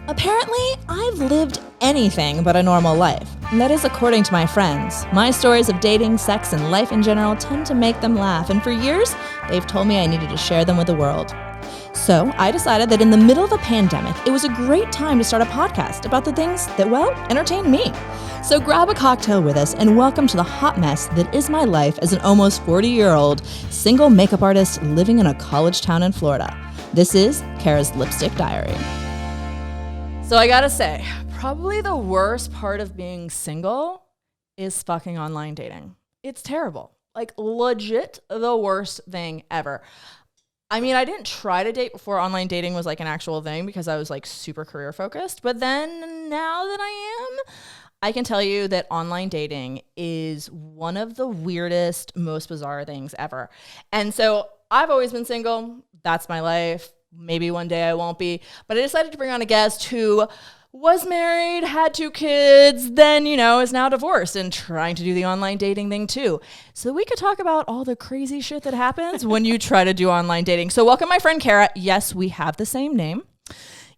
Apparently, I've lived anything but a normal life. And that is according to my friends. My stories of dating, sex, and life in general tend to make them laugh, and for years, they've told me I needed to share them with the world. So I decided that in the middle of a pandemic, it was a great time to start a podcast about the things that, well, entertain me. So grab a cocktail with us and welcome to the hot mess that is my life as an almost 40-year-old single makeup artist living in a college town in Florida. This is Kara's Lipstick Diary. So I gotta say, probably the worst part of being single is fucking online dating. It's terrible. Like, legit the worst thing ever. I mean, I didn't try to date before online dating was like an actual thing because I was like super career focused. But then now that I can tell you that online dating is one of the weirdest, most bizarre things ever. And so I've always been single. That's my life. Maybe one day I won't be. But I decided to bring on a guest who was married, had 2 kids, then, is now divorced and trying to do the online dating thing too. So we could talk about all the crazy shit that happens when you try to do online dating. So welcome my friend Kara. Yes, we have the same name.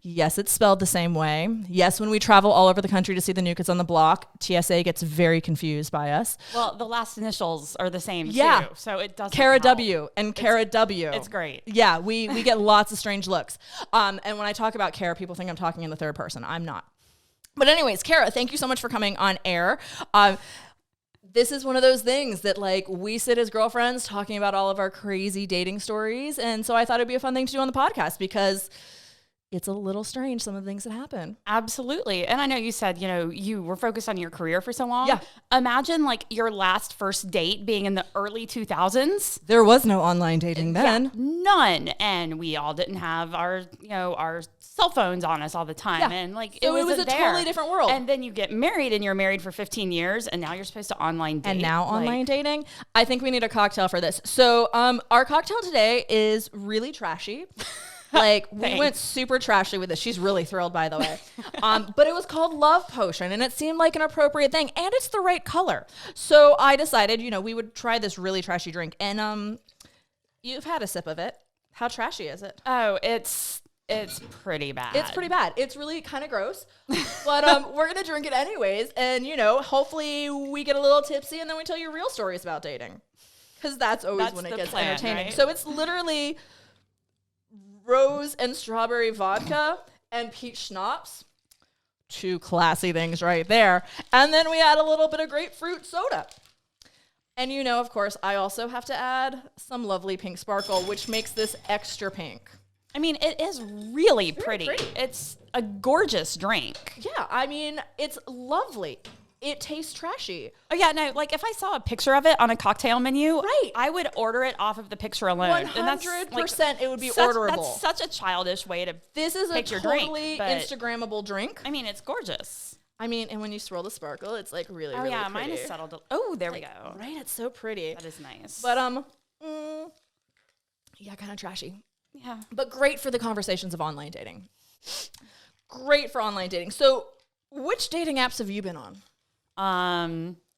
Yes, it's spelled the same way. Yes, when we travel all over the country to see the new kids on the block, TSA gets very confused by us. Well, the last initials are the same too, so it doesn't Kara help. W and Kara W. It's great. Yeah, we get lots of strange looks. And when I talk about Kara, people think I'm talking in the third person. I'm not. But anyways, Kara, thank you so much for coming on air. This is one of those things that we sit as girlfriends talking about all of our crazy dating stories. And so I thought it'd be a fun thing to do on the podcast because it's a little strange, some of the things that happen. Absolutely. And I know you said, you were focused on your career for so long. Yeah. Imagine your last first date being in the early 2000s. There was no online dating then. Yeah, none. And we all didn't have our cell phones on us all the time. Yeah. And it was a totally different world. And then you get married and you're married for 15 years and now you're supposed to online date. And now online dating. I think we need a cocktail for this. So our cocktail today is really trashy. We went super trashy with this. She's really thrilled, by the way. But it was called Love Potion, and it seemed like an appropriate thing, and it's the right color. So I decided, we would try this really trashy drink. And you've had a sip of it. How trashy is it? Oh, it's pretty bad. It's pretty bad. It's really kind of gross. But we're going to drink it anyways. And, hopefully we get a little tipsy, and then we tell you real stories about dating. Because that's always when it gets plan, entertaining. right? So it's literally rose and strawberry vodka and peach schnapps. 2 classy things right there. And then we add a little bit of grapefruit soda. And of course, I also have to add some lovely pink sparkle, which makes this extra pink. I mean, it is really pretty. It's a gorgeous drink. Yeah, I mean, it's lovely. It tastes trashy. Oh, yeah, no, if I saw a picture of it on a cocktail menu, right, I would order it off of the picture alone. 100% it would be orderable. That's such a childish way to This is pick a your totally drink, Instagrammable drink. I mean, it's gorgeous. I mean, and when you swirl the sparkle, it's really, really pretty. pretty. Mine is settled. Oh, there we go. Right, it's so pretty. That is nice. But, yeah, kind of trashy. Yeah. But great for the conversations of online dating. Great for online dating. So, which dating apps have you been on?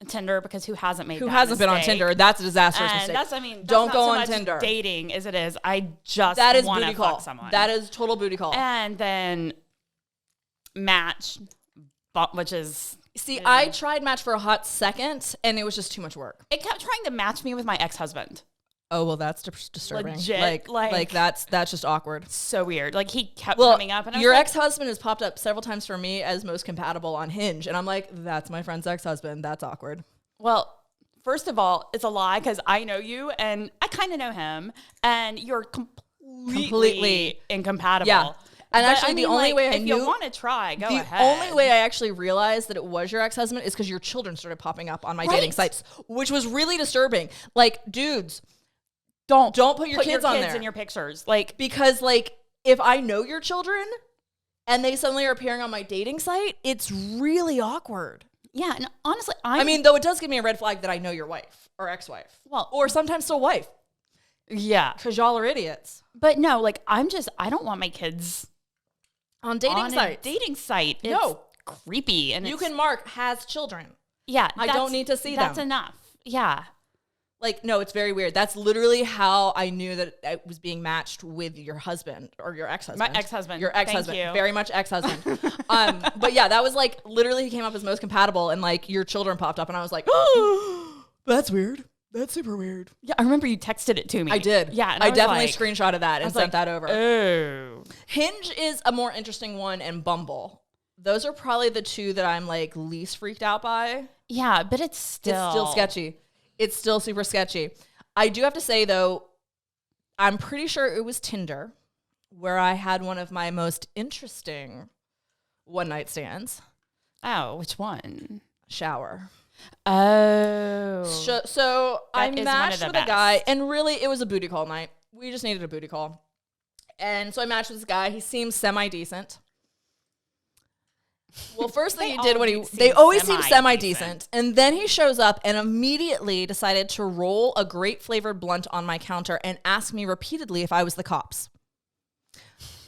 Tinder, because who hasn't made who that hasn't mistake? been on Tinder? That's a disastrous mistake. Don't go on Tinder. Dating as it is. I just want to fuck someone. That is total booty call. And then Match, which is I tried Match for a hot second, and it was just too much work. It kept trying to match me with my ex-husband. Oh, well, that's disturbing. Legit, that's just awkward. So weird. He kept coming up. And your ex-husband has popped up several times for me as most compatible on Hinge. And I'm like, that's my friend's ex-husband. That's awkward. Well, first of all, it's a lie because I know you and I kind of know him. And you're completely incompatible. Yeah. And actually, the only way I knew... If you want to try, go ahead. The only way I actually realized that it was your ex-husband is because your children started popping up on my dating sites, which was really disturbing. Dudes... Don't put your kids on there in your pictures. Because if I know your children and they suddenly are appearing on my dating site, it's really awkward. Yeah, and honestly, I mean, though it does give me a red flag that I know your wife or ex-wife. Well, or sometimes still wife. Yeah. Because y'all are idiots. But no, I don't want my kids on dating sites. Dating site. No. It's creepy. And you can mark has children. Yeah. I don't need to see them. That's enough. Yeah. Like, no, it's very weird. That's literally how I knew that I was being matched with your husband or your ex-husband. My ex-husband. Your ex-husband. Thank you. Very much ex-husband. But yeah, that was like, literally he came up as most compatible and like your children popped up and I was like, oh, that's weird. That's super weird. Yeah, I remember you texted it to me. I did. Yeah. And I was definitely like, screenshotted that and sent that over. Oh. Hinge is a more interesting one, and Bumble. Those are probably the two that I'm like least freaked out by. Yeah, but it's still sketchy. It's still super sketchy. I do have to say, though, I'm pretty sure it was Tinder where I had one of my most interesting one-night stands. Oh, which one? Shower. Oh. So I That is matched one with of the a guy, best. and really, it was a booty call night. We just needed a booty call. And so I matched with this guy. He seems semi-decent. Well, first thing he did when they always seem semi-decent. And then he shows up and immediately decided to roll a grape flavored blunt on my counter and ask me repeatedly if I was the cops.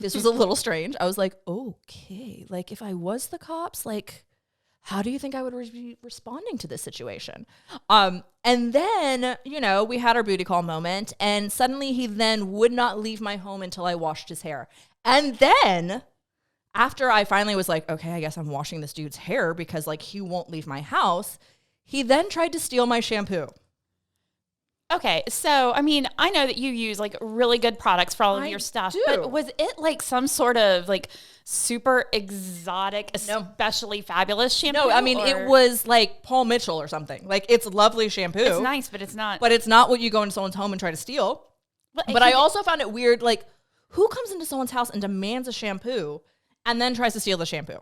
This was a little strange. I was like, okay, like if I was the cops, like how do you think I would be responding to this situation? And then, you know, we had our booty call moment and suddenly he then would not leave my home until I washed his hair. And then after I finally was like, okay, I guess I'm washing this dude's hair because like he won't leave my house, he then tried to steal my shampoo. Okay, so I mean, I know that you use like really good products for all of your stuff, but was it like some sort of like super exotic, especially fabulous shampoo? No, I mean it was like Paul Mitchell or something. Like it's lovely shampoo. It's nice, but it's not. But it's not what you go into someone's home and try to steal. But I also found it weird, like who comes into someone's house and demands a shampoo and then tries to steal the shampoo?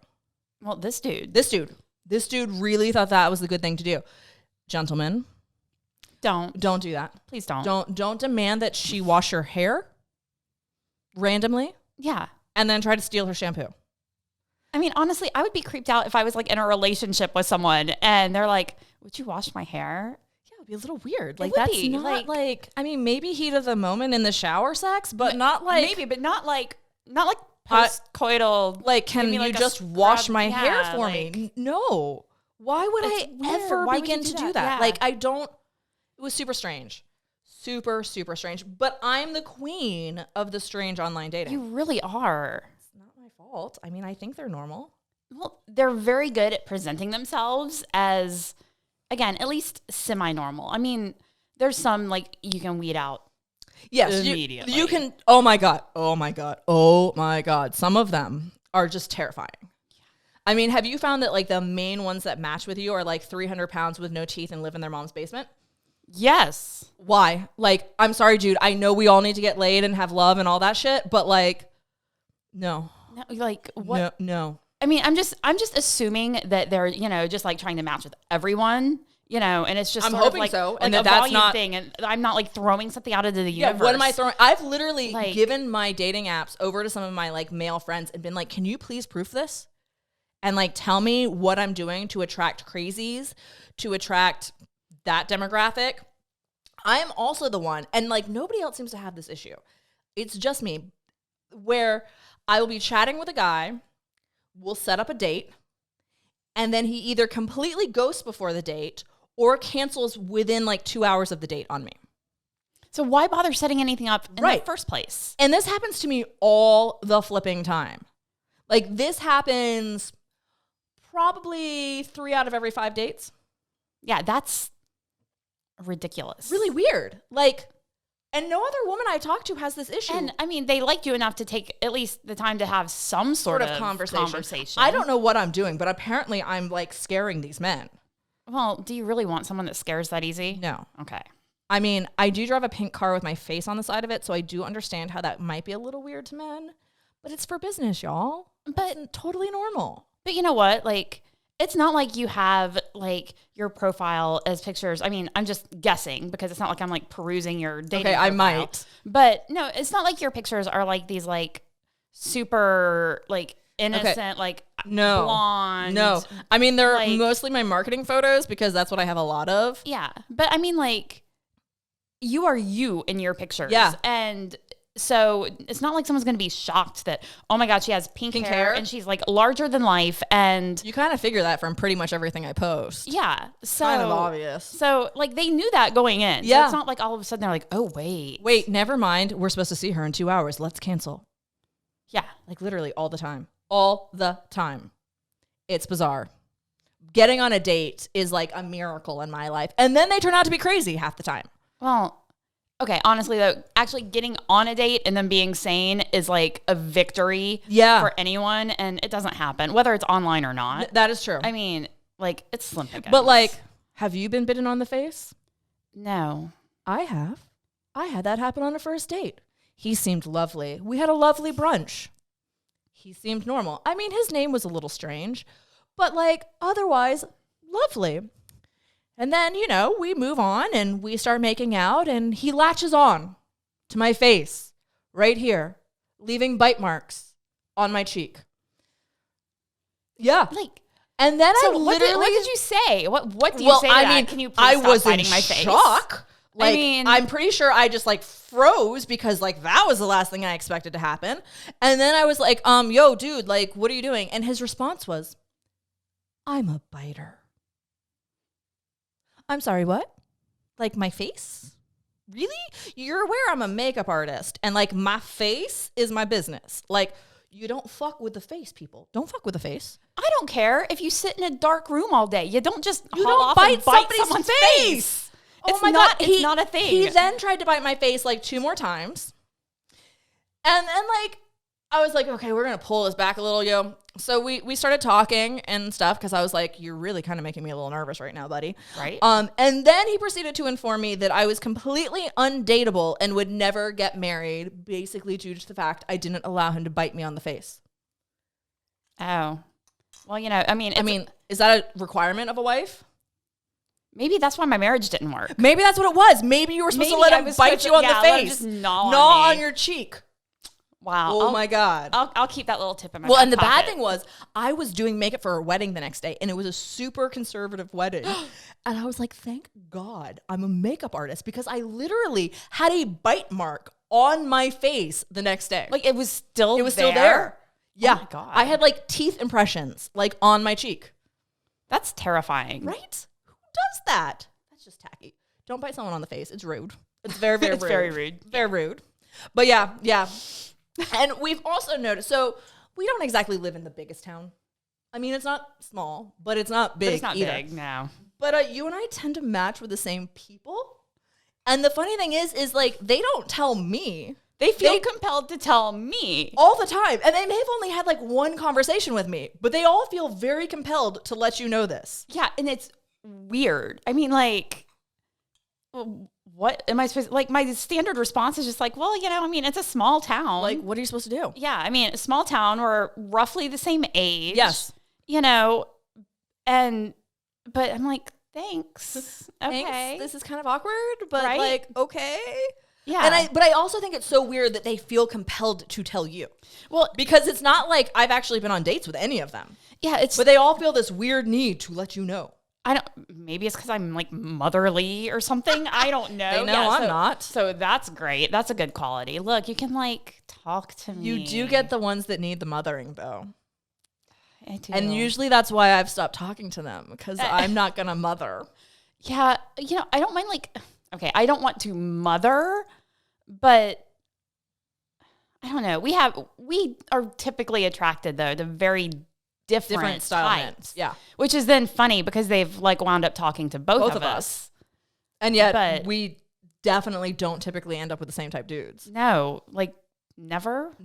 Well, this dude really thought that was the good thing to do. Gentlemen, don't do that. Please don't. Don't demand that she wash your hair randomly. Yeah. And then try to steal her shampoo. I mean, honestly, I would be creeped out if I was like in a relationship with someone and they're like, "Would you wash my hair?" Yeah, it would be a little weird. Like that's not like I mean, maybe heat of the moment in the shower sex, but not like maybe, but not like post-coital. Like, can you just wash my hair for me? No. Why would I ever begin to do that? Like, I don't. It was super strange. Super, super strange. But I'm the queen of the strange online dating. You really are. It's not my fault. I mean, I think they're normal. Well, they're very good at presenting themselves as, again, at least semi-normal. I mean, there's some, like, you can weed out. Yes, immediately. You can. Oh my god. Some of them are just terrifying. I mean, have you found that like the main ones that match with you are like 300 pounds with no teeth and live in their mom's basement? Yes. Why? Like, I'm sorry, Jude. I know we all need to get laid and have love and all that shit, but like, no. No, like what? No. I mean, I'm just assuming that they're, you know, just like trying to match with everyone. You know, and it's just I'm sort hoping of like, so, like and a that's volume not thing, and I'm not like throwing something out into the universe. Yeah, what am I throwing? I've literally given my dating apps over to some of my like male friends and been like, "Can you please proof this?" And like tell me what I'm doing to attract crazies, to attract that demographic. I'm also the one, and like nobody else seems to have this issue. It's just me, where I will be chatting with a guy, we'll set up a date, and then he either completely ghosts before the date or cancels within like 2 hours of the date on me. So why bother setting anything up in the first place? And this happens to me all the flipping time. Like this happens probably 3 out of every 5 dates. Yeah, that's ridiculous. Really weird. Like, and no other woman I talk to has this issue. And I mean, they like you enough to take at least the time to have some sort of conversation. I don't know what I'm doing, but apparently I'm like scaring these men. Well, do you really want someone that scares that easy? No. Okay. I mean, I do drive a pink car with my face on the side of it, so I do understand how that might be a little weird to men, but it's for business, y'all. But it's totally normal. But you know what? Like, it's not like you have like your profile as pictures. I mean, I'm just guessing because it's not like I'm like perusing your dating profile. I might. But no, it's not like your pictures are like these like super like innocent, like blonde. No. I mean, they're like, mostly my marketing photos because that's what I have a lot of. Yeah. But I mean, like, you are you in your pictures. Yeah. And so it's not like someone's going to be shocked that, oh my God, she has pink hair and she's like larger than life. And you kind of figure that from pretty much everything I post. Yeah. So kind of obvious. So like they knew that going in. Yeah. So it's not like all of a sudden they're like, oh, wait, never mind. We're supposed to see her in 2 hours. Let's cancel. Yeah. Like literally all the time. All the time. It's bizarre. Getting on a date is like a miracle in my life. And then they turn out to be crazy half the time. Well, okay, honestly though, actually getting on a date and then being sane is like a victory for anyone, and it doesn't happen, whether it's online or not. That is true. I mean, like, it's slim pickings. But like, have you been bitten on the face? No. I have. I had that happen on a first date. He seemed lovely. We had a lovely brunch. He seemed normal. I mean, his name was a little strange, but like otherwise lovely. And then, you know, we move on and we start making out, and he latches on to my face right here, leaving bite marks on my cheek. Yeah. Like, and then so I literally... What did you say? What do you say to that? I mean, can you please stop biting my face? I was in shock. Like, I mean, I'm pretty sure I just like froze because like that was the last thing I expected to happen. And then I was like, yo, dude, like, what are you doing? And his response was, I'm a biter. I'm sorry, what? Like my face? Really? You're aware I'm a makeup artist and like my face is my business. Like, you don't fuck with the face, people. Don't fuck with the face. I don't care if you sit in a dark room all day. You don't just bite someone's face. Oh my God. It's not a thing. He then tried to bite my face like 2 more times. And then like, I was like, okay, we're going to pull this back a little, yo. So we started talking and stuff because I was like, you're really kind of making me a little nervous right now, buddy. Right. And then he proceeded to inform me that I was completely undateable and would never get married, basically due to the fact I didn't allow him to bite me on the face. Oh. Well, you know, I mean, is that a requirement of a wife? Maybe that's why my marriage didn't work. Maybe that's what it was. Maybe you were supposed to let him bite you on the face. Just gnaw on your cheek. Wow. Oh my God. I'll keep that little tip in my back and the pocket. Bad thing was I was doing makeup for a wedding the next day, and it was a super conservative wedding. And I was like, thank God I'm a makeup artist, because I literally had a bite mark on my face the next day. Like it was still still there. Yeah. Oh my God. I had like teeth impressions like on my cheek. That's terrifying. Right? Who does that? That's just tacky. Don't bite someone on the face. It's rude. It's very, very rude. It's very rude. Very rude. But yeah. And we've also noticed, so we don't exactly live in the biggest town. I mean, it's not small, but it's not big. But it's not either. big, no. But you and I tend to match with the same people. And the funny thing is like, they don't tell me. They feel compelled to tell me. All the time. And they may have only had like one conversation with me, but they all feel very compelled to let you know this. Yeah, and it's weird. I mean, like, what am I supposed to, like, my standard response is just like, well, you know, I mean, it's a small town. Like, what are you supposed to do? Yeah, I mean, a small town, we're roughly the same age. Yes. You know, but I'm like, thanks. Okay. Thanks. This is kind of awkward, but right? like, okay. Yeah. But I also think it's so weird that they feel compelled to tell you. Well, because it's not like I've actually been on dates with any of them. Yeah, but they all feel this weird need to let you know. Maybe it's because I'm like motherly or something. I don't know. They know I'm not. So that's great. That's a good quality. Look, you can like talk to me. You do get the ones that need the mothering though. I do. And usually that's why I've stopped talking to them, because I'm not going to mother. Yeah. You know, I don't mind like, okay, I don't want to mother, but I don't know. We are typically attracted though to very different style types. Yeah. Which is then funny because they've like wound up talking to both of us. And yet we definitely don't typically end up with the same type dudes. No, like never.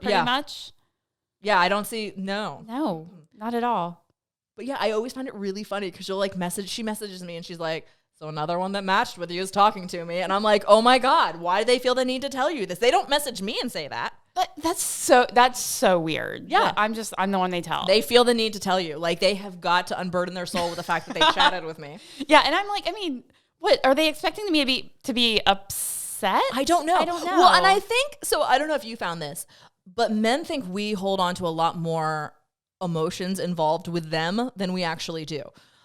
Pretty much. Yeah, I don't see, no, not at all. But yeah, I always find it really funny because she messages me and she's like, so another one that matched with you is talking to me. And I'm like, oh my God, why do they feel the need to tell you this? They don't message me and say that. But that's so weird. Yeah. I'm the one they tell. They feel the need to tell you. Like they have got to unburden their soul with the fact that they chatted with me. Yeah. And I'm like, I mean, what are they expecting me to be upset? I don't know. Well, and I think, so I don't know if you found this, but men think we hold on to a lot more emotions involved with them than we actually do.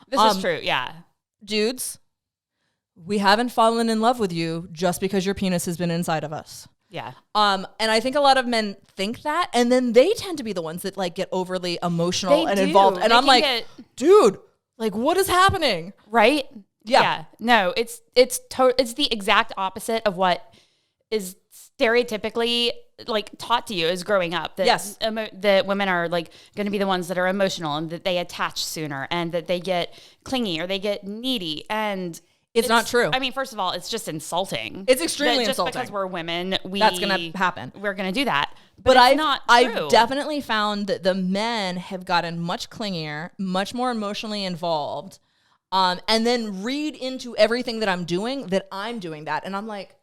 This is true. Yeah. Dudes, we haven't fallen in love with you just because your penis has been inside of us. Yeah. And I think a lot of men think that, and then they tend to be the ones that like get overly emotional and involved. And I'm like, dude, like what is happening? Right? Yeah. No, it's the exact opposite of what is stereotypically like taught to you as growing up. That that women are like going to be the ones that are emotional and that they attach sooner and that they get clingy or they get needy. And it's not true. I mean, first of all, it's just insulting. It's extremely insulting. Just because we're women, that's going to happen. We're going to do that. But I've definitely found that the men have gotten much clingier, much more emotionally involved, and then read into everything that I'm doing that. And I'm like,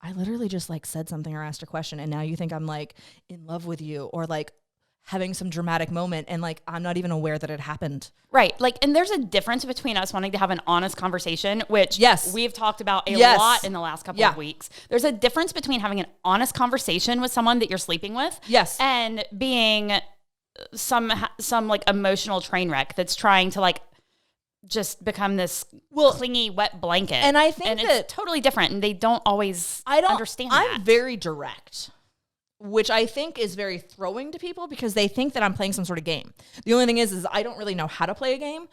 I literally just like said something or asked a question, and now you think I'm like in love with you or like having some dramatic moment, and like I'm not even aware that it happened. Right. Like, and there's a difference between us wanting to have an honest conversation, which we've talked about a lot in the last couple of weeks. There's a difference between having an honest conversation with someone that you're sleeping with, and being some like emotional train wreck that's trying to like just become this clingy wet blanket. And I think it's totally different, and they don't always understand that. I'm very direct, which I think is very throwing to people because they think that I'm playing some sort of game. The only thing is I don't really know how to play a game.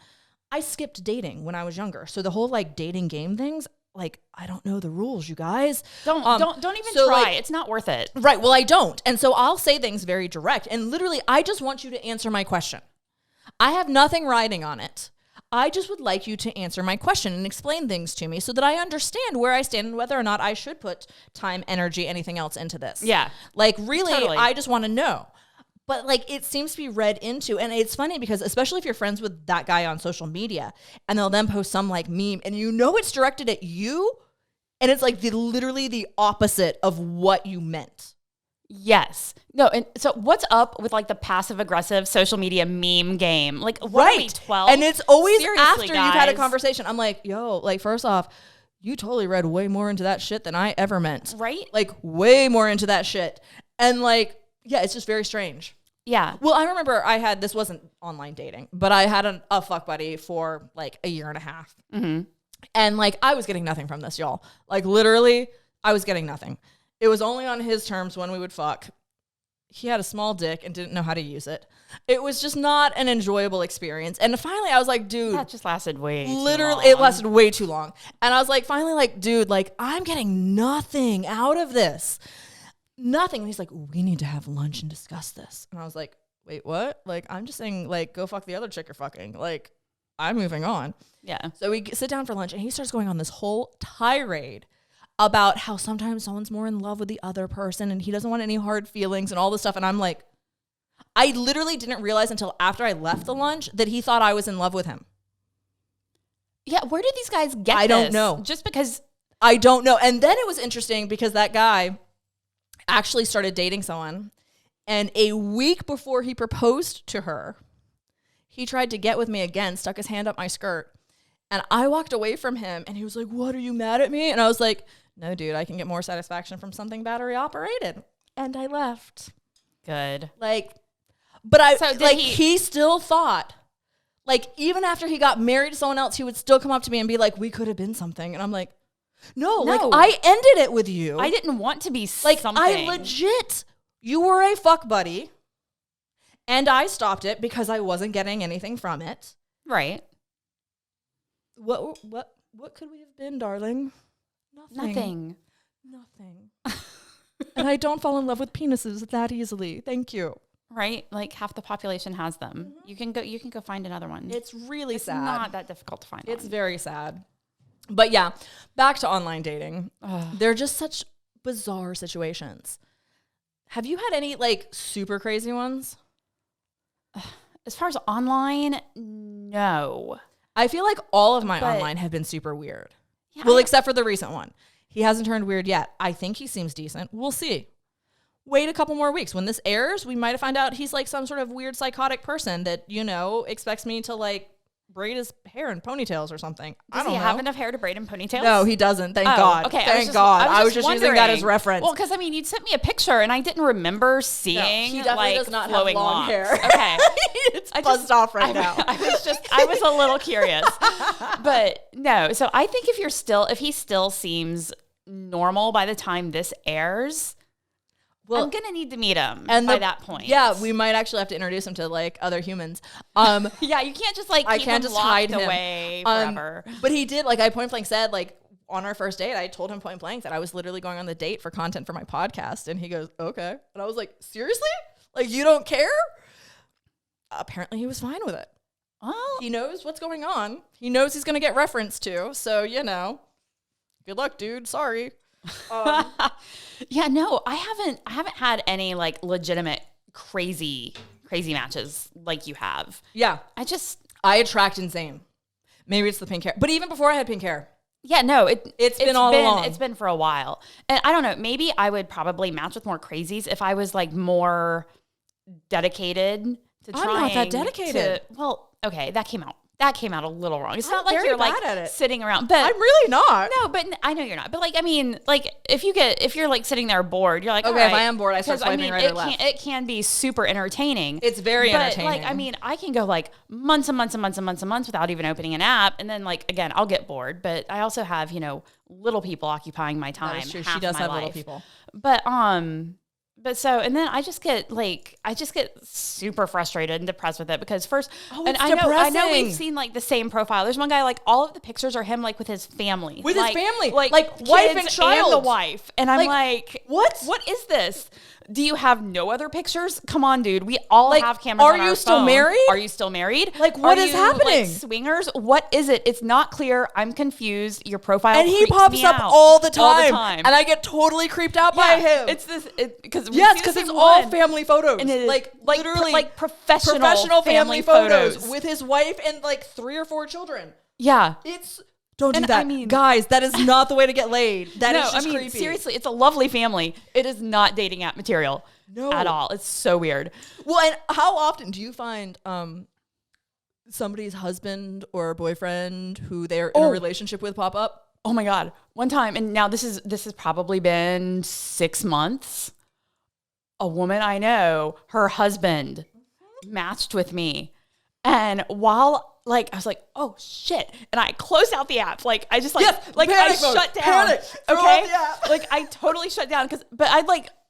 I skipped dating when I was younger. So the whole like dating game things, like I don't know the rules, you guys. Don't even try. Like, it's not worth it. Right. Well, I don't. And so I'll say things very direct. And literally, I just want you to answer my question. I have nothing riding on it. I just would like you to answer my question and explain things to me so that I understand where I stand and whether or not I should put time, energy, anything else into this. Yeah. Like really, totally. I just want to know. But like it seems to be read into, and it's funny because especially if you're friends with that guy on social media and they'll then post some like meme and you know it's directed at you and it's like literally the opposite of what you meant. Yes. No, and so what's up with like the passive aggressive social media meme game? Like what are we, 12? And it's always seriously, after guys. You've had a conversation. I'm like, yo, like first off, you totally read way more into that shit than I ever meant. Right? Like way more into that shit. And like, yeah, it's just very strange. Yeah. Well, I remember this wasn't online dating, but I had a fuck buddy for like a year and a half. Mm-hmm. And like, I was getting nothing from this, y'all. Like literally, I was getting nothing. It was only on his terms when we would fuck. He had a small dick and didn't know how to use it. It was just not an enjoyable experience. And finally, I was like, dude. That just lasted way too long. It lasted way too long. And I was like, finally, like, dude, like, I'm getting nothing out of this. Nothing. And he's like, we need to have lunch and discuss this. And I was like, wait, what? Like, I'm just saying, like, go fuck the other chick you're fucking. Like, I'm moving on. Yeah. So we sit down for lunch and he starts going on this whole tirade about how sometimes someone's more in love with the other person and he doesn't want any hard feelings and all this stuff. And I'm like, I literally didn't realize until after I left the lunch that he thought I was in love with him. Yeah, where did these guys get I don't know. Just because. I don't know. And then it was interesting because that guy actually started dating someone. And a week before he proposed to her, he tried to get with me again, stuck his hand up my skirt. And I walked away from him and he was like, what, are you mad at me? And I was like, no, dude, I can get more satisfaction from something battery operated. And I left. Good. Like, but he still thought, like, even after he got married to someone else, he would still come up to me and be like, we could have been something. And I'm like, no, like, I ended it with you. I didn't want to be like, something. I legit, you were a fuck buddy. And I stopped it because I wasn't getting anything from it. Right. What could we have been, darling? Nothing. And I don't fall in love with penises that easily. Thank you. Right? Like half the population has them. Mm-hmm. You can go find another one. It's really sad. It's not that difficult to find. It's very sad. But yeah, back to online dating. They're just such bizarre situations. Have you had any like super crazy ones? As far as online, no. I feel like all of my online have been super weird. Yeah, well, except for the recent one. He hasn't turned weird yet. I think he seems decent. We'll see. Wait a couple more weeks. When this airs, we might find out he's like some sort of weird psychotic person that, you know, expects me to like braid his hair in ponytails or something. Does he have enough hair to braid in ponytails? No, he doesn't. Thank God. Okay. Thank God. I was just using that as reference. Well, because I mean, you sent me a picture and I didn't remember seeing he definitely does not have long locks. hair. Okay. It's buzzed off right now. I was a little curious. But no, so I think if he still seems normal by the time this airs, I'm going to need to meet him by that point. Yeah, we might actually have to introduce him to like other humans. Yeah, you can't just like keep him locked away forever. But he did, like I point blank said, like on our first date, I told him point blank that I was literally going on the date for content for my podcast. And he goes, okay. And I was like, seriously? Like you don't care? Apparently he was fine with it. Well, he knows what's going on. He knows he's going to get referenced to. So, good luck, dude. Sorry. Yeah, no, I haven't had any like legitimate crazy matches like you have. Yeah. I attract insane. Maybe it's the pink hair. But even before I had pink hair. Yeah, no, it's been all along. It's been for a while. And I don't know, maybe I would probably match with more crazies if I was like more dedicated to trying. I'm not that dedicated. Okay, that came out a little wrong. It's not like very you're bad like at it. sitting around, but I'm really not. No, but I know you're not. But like, I mean, like if you're like sitting there bored, you're like, okay, all right, if I am bored, I start swiping right or left. It can be super entertaining. It's very entertaining. Like, I mean, I can go like months and months and months and months and months without even opening an app, and then like again, I'll get bored. But I also have little people occupying my time. That is true. She does have little people. But so, and then I just get super frustrated and depressed with it because first, and I know we've seen like the same profile. There's one guy, like all of the pictures are him like with his family. With his family. Like wife and child. And the wife. And I'm like, what? What is this? Do you have no other pictures? Come on, dude. We all have cameras on our phone. Are you still married? Are you still married? Like, what is happening? Like, swingers? What is it? It's not clear. I'm confused. Your profile and he pops up all the time. And I get totally creeped out by him. It's this because it's all family photos. And it is like literally like professional family photos with his wife and like 3 or 4 children. Yeah, Don't do that. I mean, guys, that is not the way to get laid. That is just creepy. Seriously, it's a lovely family. It is not dating app material at all. It's so weird. Well, and how often do you find somebody's husband or boyfriend who they're in a relationship with pop up? Oh my God. One time, and now this has probably been 6 months. A woman I know, her husband matched with me. And while I was like, oh shit. And I closed out the app. Like I just I shut down. Okay. Like I totally shut down but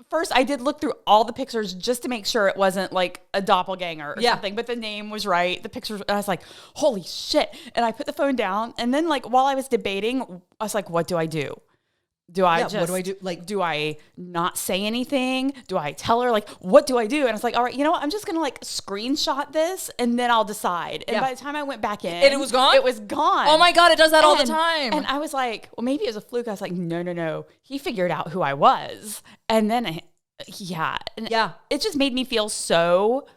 first I did look through all the pictures just to make sure it wasn't like a doppelganger or something, but the name was right. The pictures, and I was like, holy shit. And I put the phone down. And then like, while I was debating, I was like, what do I do? What do I do? Like, do I not say anything? Do I tell her? Like, what do I do? And I was like, all right, you know what? I'm just going to like screenshot this and then I'll decide. And by the time I went back in. And it was gone? It was gone. Oh my God, it does that all the time. And I was like, well, maybe it was a fluke. I was like, no. He figured out who I was. And then, it just made me feel so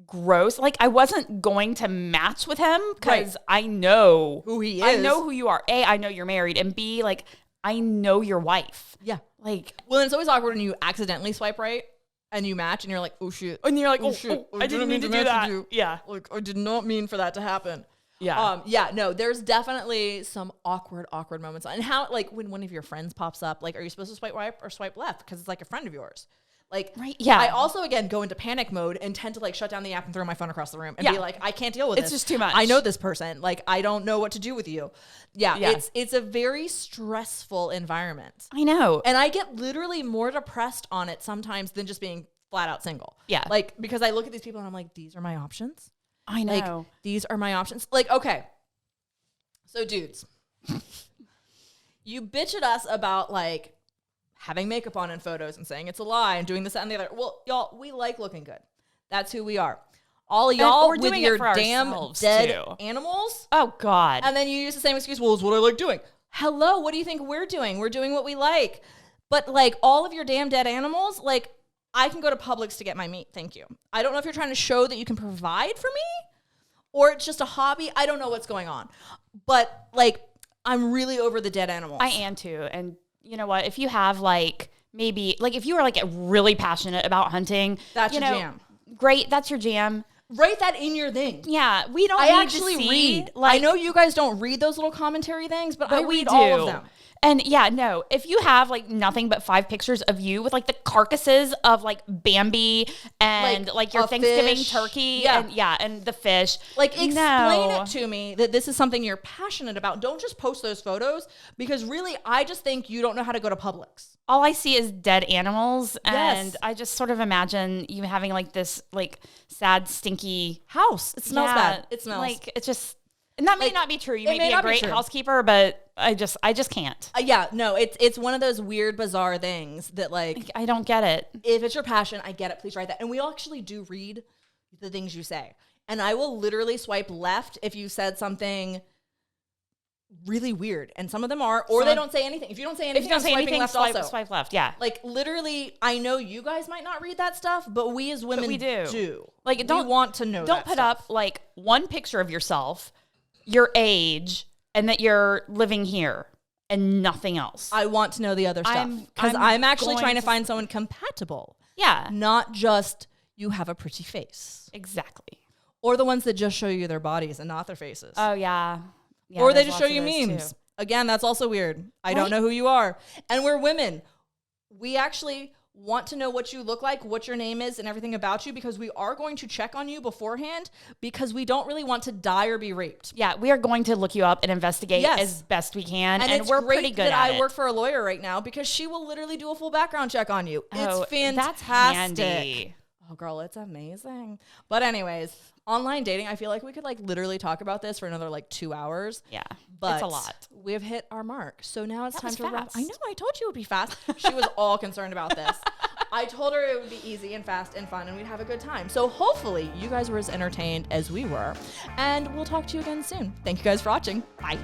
gross. Like I wasn't going to match with him because I know who he is. I know who you are. A, I know you're married. And B, like, I know your wife. Yeah. Like, well, it's always awkward when you accidentally swipe right and you match and you're like, oh shit. And you're like, oh shit. I didn't mean to do that. Yeah. Like, I did not mean for that to happen. Yeah. No, there's definitely some awkward moments. And how, like, when one of your friends pops up, like, are you supposed to swipe right or swipe left? Because it's like a friend of yours. Like, right, yeah. I also, again, go into panic mode and tend to like shut down the app and throw my phone across the room and be like, I can't deal with this. It's just too much. I know this person. Like, I don't know what to do with you. Yeah. It's a very stressful environment. I know. And I get literally more depressed on it sometimes than just being flat out single. Yeah. Like, because I look at these people and I'm like, these are my options. I know. Like, these are my options. Like, okay. So dudes, you bitch at us about like having makeup on in photos and saying it's a lie and doing this, that, and the other. Well, y'all, we like looking good. That's who we are. All y'all with your damn dead animals. Oh, God. And then you use the same excuse. Well, it's what I like doing. Hello, what do you think we're doing? We're doing what we like. But like all of your damn dead animals, like I can go to Publix to get my meat. Thank you. I don't know if you're trying to show that you can provide for me or it's just a hobby. I don't know what's going on. But like I'm really over the dead animals. I am too. And you know what? If you have like maybe like if you are like really passionate about hunting, that's your jam. Great, that's your jam. Write that in your thing. Yeah, we don't. I actually read. Like, I know you guys don't read those little commentary things, but I read all of them. And yeah, no, if you have like nothing but 5 pictures of you with like the carcasses of like Bambi and like your Thanksgiving fish. turkey and the fish. Like explain it to me that this is something you're passionate about. Don't just post those photos because really I just think you don't know how to go to Publix. All I see is dead animals and I just sort of imagine you having like this like sad, stinky house. It smells bad. It smells. Like it's just, and that may not be true. You may be a great housekeeper, but I just can't. It's one of those weird, bizarre things that like I don't get it. If it's your passion, I get it. Please write that. And we actually do read the things you say. And I will literally swipe left if you said something really weird. And some of them are, or they don't say anything. If you don't say anything, I'm swiping left also. Swipe left, yeah. Like literally, I know you guys might not read that stuff, but we as women do. Like, we want to know. Don't put up like one picture of yourself, your age, and that you're living here and nothing else. I want to know the other stuff because I'm actually trying to find someone compatible. Yeah. Not just you have a pretty face. Exactly. Or the ones that just show you their bodies and not their faces. Oh, yeah. Yeah, or they just show you memes. Too. Again, that's also weird. I don't know who you are. And we're women. We actually want to know what you look like, what your name is, and everything about you because we are going to check on you beforehand because we don't really want to die or be raped. Yeah, we are going to look you up and investigate as best we can. And we're pretty good at it. I work for a lawyer right now because she will literally do a full background check on you. It's fantastic. That's handy. Oh, girl, it's amazing. But anyways, online dating, I feel like we could like literally talk about this for another like 2 hours. Yeah, but it's a lot. We've hit our mark. So now it's time to wrap. Fast. I know, I told you it would be fast. She was all concerned about this. I told her it would be easy and fast and fun and we'd have a good time. So hopefully you guys were as entertained as we were. And we'll talk to you again soon. Thank you guys for watching. Bye.